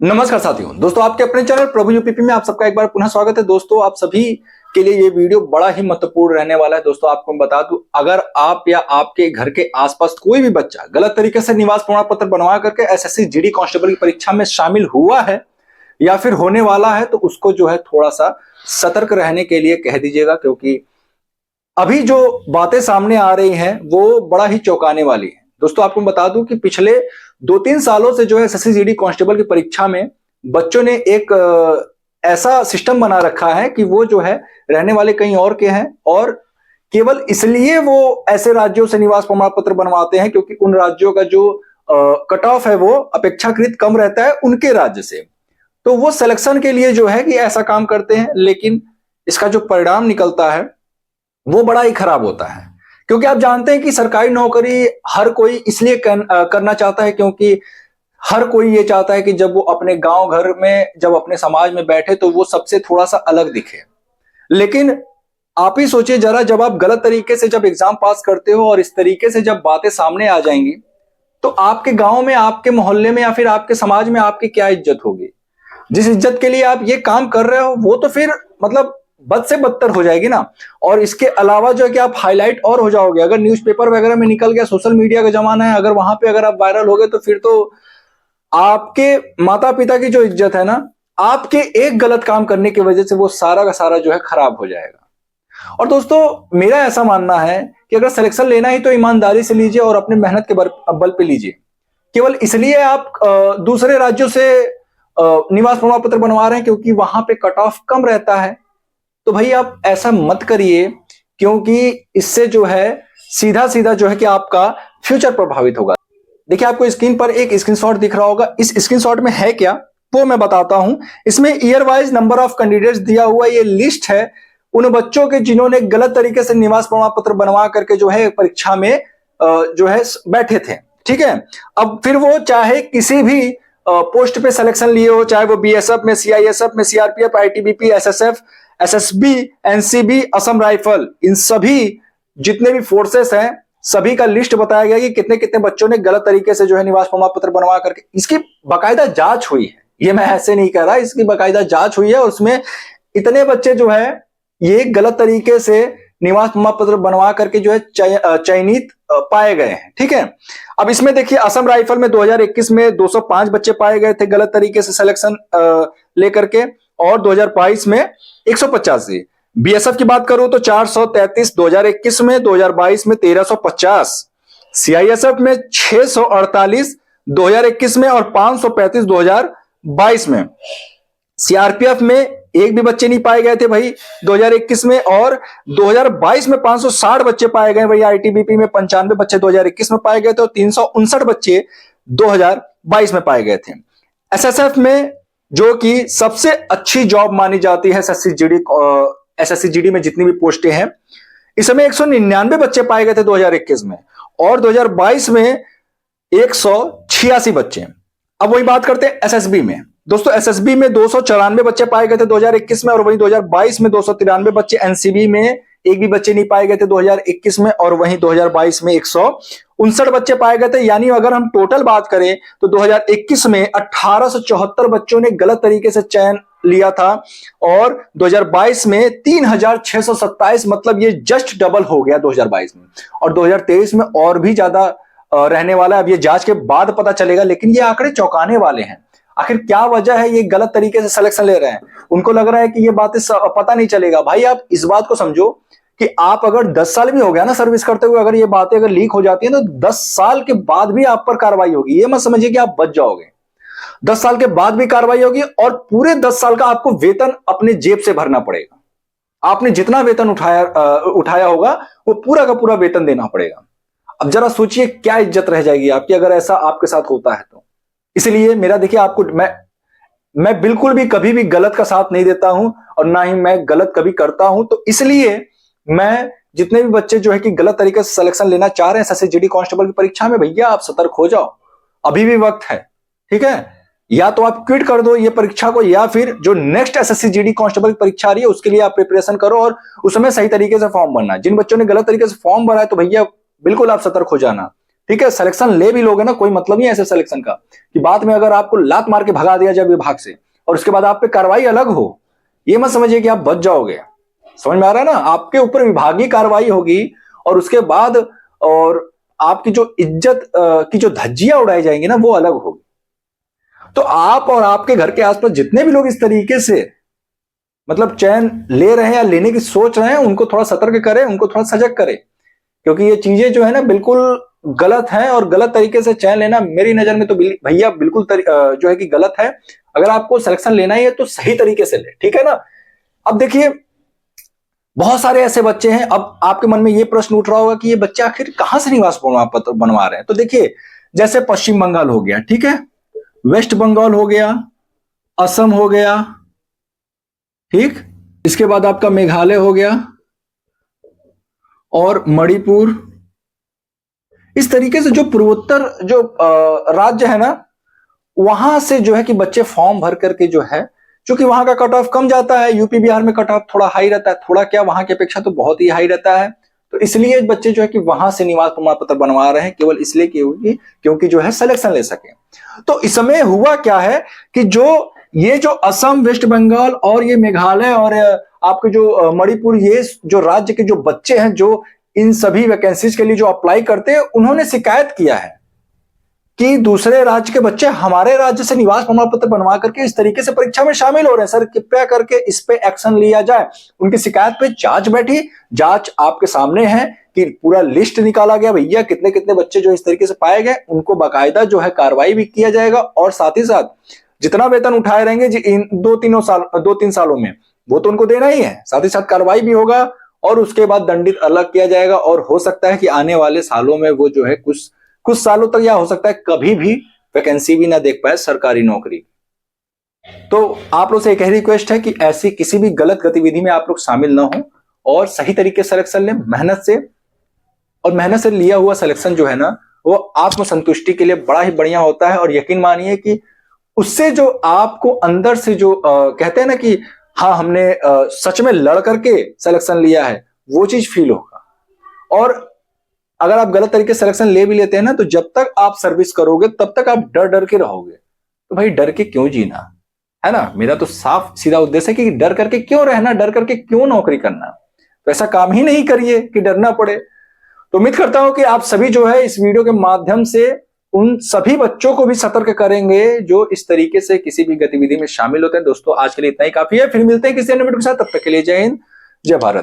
नमस्कार साथियों, दोस्तों आपके अपने चैनल प्रभु यूपीपी में आप सबका एक बार पुनः स्वागत है। दोस्तों आप सभी के लिए ये वीडियो बड़ा ही महत्वपूर्ण रहने वाला है। दोस्तों आपको मैं बता दूं, अगर आप या आपके घर के आसपास कोई भी बच्चा गलत तरीके से निवास प्रमाण पत्र बनवा करके एसएससी जीडी कांस्टेबल की परीक्षा में शामिल हुआ है या फिर होने वाला है, तो उसको जो है थोड़ा सा सतर्क रहने के लिए कह दीजिएगा, क्योंकि अभी जो बातें सामने आ रही हैं वो बड़ा ही चौंकाने वाली है। दोस्तों आपको बता दूं कि पिछले 2-3 सालों से जो है एसएससी जीडी कांस्टेबल की परीक्षा में बच्चों ने एक ऐसा सिस्टम बना रखा है कि वो जो है रहने वाले कहीं और के हैं और केवल इसलिए वो ऐसे राज्यों से निवास प्रमाण पत्र बनवाते हैं क्योंकि उन राज्यों का जो कट ऑफ है वो अपेक्षाकृत कम रहता है उनके राज्य से। तो वो सिलेक्शन के लिए जो है कि ऐसा काम करते हैं, लेकिन इसका जो परिणाम निकलता है वो बड़ा ही खराब होता है। क्योंकि आप जानते हैं कि सरकारी नौकरी हर कोई इसलिए करना चाहता है क्योंकि हर कोई ये चाहता है कि जब वो अपने गांव घर में, जब अपने समाज में बैठे तो वो सबसे थोड़ा सा अलग दिखे। लेकिन आप ही सोचिए जरा, जब आप गलत तरीके से जब एग्जाम पास करते हो और इस तरीके से जब बातें सामने आ जाएंगी तो आपके गांव में, आपके मोहल्ले में या फिर आपके समाज में आपकी क्या इज्जत होगी। जिस इज्जत के लिए आप ये काम कर रहे हो वो तो फिर मतलब बद से बदतर हो जाएगी ना। और इसके अलावा जो है कि आप हाईलाइट और हो जाओगे। अगर न्यूज़पेपर वगैरह में निकल गया, सोशल मीडिया का जमाना है, अगर वहां पे अगर आप वायरल हो गए तो फिर तो आपके माता पिता की जो इज्जत है ना, आपके एक गलत काम करने की वजह से वो सारा का सारा जो है खराब हो जाएगा। और दोस्तों मेरा ऐसा मानना है कि अगर सिलेक्शन लेना ही तो ईमानदारी से लीजिए और अपने मेहनत के बल पे लीजिए। केवल इसलिए आप दूसरे राज्यों से निवास प्रमाण पत्र बनवा रहे हैं क्योंकि वहां पे कट ऑफ कम रहता है, तो भाई आप ऐसा मत करिए, क्योंकि इससे जो है सीधा सीधा जो है कि आपका फ्यूचर प्रभावित होगा। देखिए आपको स्क्रीन पर एक स्क्रीनशॉट दिख रहा होगा। इस स्क्रीनशॉट में है क्या वो मैं बताता हूं। इसमें year wise number of candidates दिया हुआ, ये लिस्ट है उन बच्चों के जिन्होंने गलत तरीके से निवास प्रमाण पत्र बनवा करके जो है परीक्षा में जो है बैठे थे। ठीक है, अब फिर वो चाहे किसी भी पोस्ट पे सिलेक्शन लिए हो, चाहे वो बीएसएफ में, सीआईएसएफ में, CRPF, ITBP, SSF, SSB, NCB, Assam rifle, इन सभी जितने भी फोर्सेस हैं सभी का लिस्ट बताया गया कि कितने कितने बच्चों ने गलत तरीके से जो है निवास प्रमाण पत्र बनवा करके, इसकी बाकायदा जांच हुई है। ये मैं ऐसे नहीं कह रहा, इसकी बाकायदा जांच हुई है और उसमें इतने बच्चे जो है ये गलत तरीके से निवास प्रमाण पत्र बनवा करके जो है चयनित पाए गए हैं। ठीक है, अब इसमें देखिए असम राइफल में 2021 में 205 बच्चे पाए गए थे गलत तरीके से सिलेक्शन लेकर के, और 2022 में 185। बीएसएफ की बात करूं तो 433 2021 में, 2022 में 1350, सीआईएसएफ में 648 2021 में और 535 2022 में, सीआरपीएफ में एक भी बच्चे नहीं पाए गए थे भाई 2021 में, और 2022 में 560 बच्चे पाए गए भाई। आईटीबीपी में 95 बच्चे 2021 में पाए गए थे और 359 बच्चे 2022 में पाए गए थे। एसएसएफ में जो कि सबसे अच्छी जॉब मानी जाती है एसएससी जीडी में जितनी भी पोस्टें हैं, इस समय 199 बच्चे पाए गए थे 2021 में और 2022 में 186 बच्चे। अब वही बात करते हैं एसएसबी में। दोस्तों एसएसबी में 294 बच्चे पाए गए थे 2021 में और वहीं 2022 में 293 बच्चे। एनसीबी में एक भी बच्चे नहीं पाए गए थे 2021 में और वहीं 2022 में 159 बच्चे पाए गए थे। यानी अगर हम टोटल बात करें तो 2021 में 1874 बच्चों ने गलत तरीके से चयन लिया था और 2022 में 3627, मतलब ये जस्ट डबल हो गया 2022 में। और 2023 में और भी ज्यादा रहने वाला है, अब ये जांच के बाद पता चलेगा, लेकिन ये आंकड़े चौंकाने वाले हैं। आखिर क्या वजह है ये गलत तरीके से सिलेक्शन ले रहे हैं? उनको लग रहा है कि ये बातें पता नहीं चलेगा। भाई आप इस बात को समझो कि आप अगर 10 साल भी हो गया ना सर्विस करते हुए, अगर ये बातें अगर लीक हो जाती है तो 10 साल के बाद भी आप पर कार्रवाई होगी। ये मत समझिए कि आप बच जाओगे, 10 साल के बाद भी कार्रवाई होगी और पूरे 10 साल का आपको वेतन अपने जेब से भरना पड़ेगा। आपने जितना वेतन उठाया होगा वो पूरा का पूरा वेतन देना पड़ेगा। अब जरा सोचिए क्या इज्जत रह जाएगी आपकी अगर ऐसा आपके साथ होता है तो। इसलिए मेरा देखिए आपको मैं बिल्कुल भी कभी भी गलत का साथ नहीं देता हूं और ना ही मैं गलत कभी करता हूं। तो इसलिए मैं जितने भी बच्चे जो है कि गलत तरीके से सिलेक्शन लेना चाह रहे हैं एसएससी जीडी कांस्टेबल की परीक्षा में, भैया आप सतर्क हो जाओ, अभी भी वक्त है। ठीक है, या तो आप क्विट कर दो ये परीक्षा को, या फिर जो नेक्स्ट एसएससी जीडी कांस्टेबल की परीक्षा आ रही है उसके लिए आप प्रिपरेशन करो और उसमें सही तरीके से फॉर्म भरना। जिन बच्चों ने गलत तरीके से फॉर्म भरा है तो भैया बिल्कुल आप सतर्क हो जाना। ठीक है, सिलेक्शन ले भी लोगे ना, कोई मतलब नहीं है ऐसे सिलेक्शन का कि बाद में अगर आपको लात मार के भगा दिया जाए विभाग से और उसके बाद आप पे कार्रवाई अलग हो, ये मत समझिए कि आप बच जाओगे। समझ में आ रहा है ना, आपके ऊपर विभागीय कार्रवाई होगी और उसके बाद और आपकी जो इज्जत की जो धज्जियां उड़ाई जाएंगी ना, वो अलग होगी। तो आप और आपके घर के आसपास जितने भी लोग इस तरीके से मतलब चैन ले रहे हैं या लेने की सोच रहे हैं, उनको थोड़ा सतर्क करें, उनको थोड़ा सजग करें, क्योंकि ये चीजें जो है ना बिल्कुल गलत है। और गलत तरीके से चैन लेना मेरी नजर में तो भैया बिल्कुल जो है कि गलत है। अगर आपको सिलेक्शन लेना ही है तो सही तरीके से ले, ठीक है ना। अब देखिए, बहुत सारे ऐसे बच्चे हैं, अब आपके मन में ये प्रश्न उठ रहा होगा कि ये बच्चे आखिर कहां से निवास प्रमाण पत्र बनवा रहे हैं। तो देखिए, जैसे पश्चिम बंगाल हो गया, ठीक है, वेस्ट बंगाल हो गया, असम हो गया, ठीक, इसके बाद आपका मेघालय हो गया और मणिपुर। इस तरीके से जो पूर्वोत्तर जो राज्य है ना, वहां से जो है कि बच्चे फॉर्म भर करके जो है, क्योंकि वहां का कट ऑफ कम जाता है, यूपी बिहार में कट ऑफ थोड़ा हाई रहता है, थोड़ा क्या वहां की अपेक्षा तो बहुत ही हाई रहता है। तो इसलिए बच्चे जो है कि वहां से निवास प्रमाण पत्र बनवा रहे हैं, केवल इसलिए क्योंकि जो है सिलेक्शन ले सके। तो इस समय हुआ क्या है कि जो ये जो असम, वेस्ट बंगाल और ये मेघालय और आपके जो मणिपुर, ये जो राज्य के जो बच्चे हैं जो इन सभी वैकेंसीज के लिए जो अप्लाई करते हैं, उन्होंने शिकायत किया है कि दूसरे राज्य के बच्चे हमारे राज्य से निवास प्रमाण पत्र बनवा करके इस तरीके से परीक्षा में शामिल हो रहे हैं, सर कृपया करके इस पे एक्शन लिया जाए। उनकी शिकायत पे जांच बैठी, जांच आपके सामने है कि पूरा लिस्ट निकाला गया, भैया कितने कितने बच्चे जो इस तरीके से पाए गए, उनको बाकायदा जो है कार्रवाई भी किया जाएगा और साथ ही साथ जितना वेतन उठाए रहेंगे इन 2-3 सालों में, वो तो उनको देना ही है, साथ ही साथ कार्रवाई भी होगा और उसके बाद दंडित अलग किया जाएगा। और हो सकता है कि आने वाले सालों में वो जो है कुछ सालों तक, या हो सकता है कभी भी वैकेंसी भी ना देख पाए सरकारी नौकरी। तो आप लोग से एक ही रिक्वेस्ट है कि ऐसी किसी भी गलत गतिविधि में आप लोग शामिल ना हो और सही तरीके से सिलेक्शन लें, मेहनत से। और मेहनत से लिया हुआ सिलेक्शन जो है ना, वो आत्मसंतुष्टि के लिए बड़ा ही बढ़िया होता है। और यकीन मानिए कि उससे जो आपको अंदर से जो कहते हैं ना कि हाँ हमने सच में लड़ करके सिलेक्शन लिया है, वो चीज फील होगा। और अगर आप गलत तरीके से सिलेक्शन ले भी लेते हैं ना, तो जब तक आप सर्विस करोगे तब तक आप डर डर के रहोगे। तो भाई डर के क्यों जीना, है ना। मेरा तो साफ सीधा उद्देश्य है कि डर करके क्यों रहना, डर करके क्यों नौकरी करना। तो ऐसा काम ही नहीं करिए कि डरना पड़े। तो उम्मीद करता हूं कि आप सभी जो है इस वीडियो के माध्यम से उन सभी बच्चों को भी सतर्क करेंगे जो इस तरीके से किसी भी गतिविधि में शामिल होते हैं। दोस्तों आज के लिए इतना ही काफी है, फिर मिलते हैं किसी अन्य वीडियो के साथ, तब तक के लिए जय हिंद, जय भारत।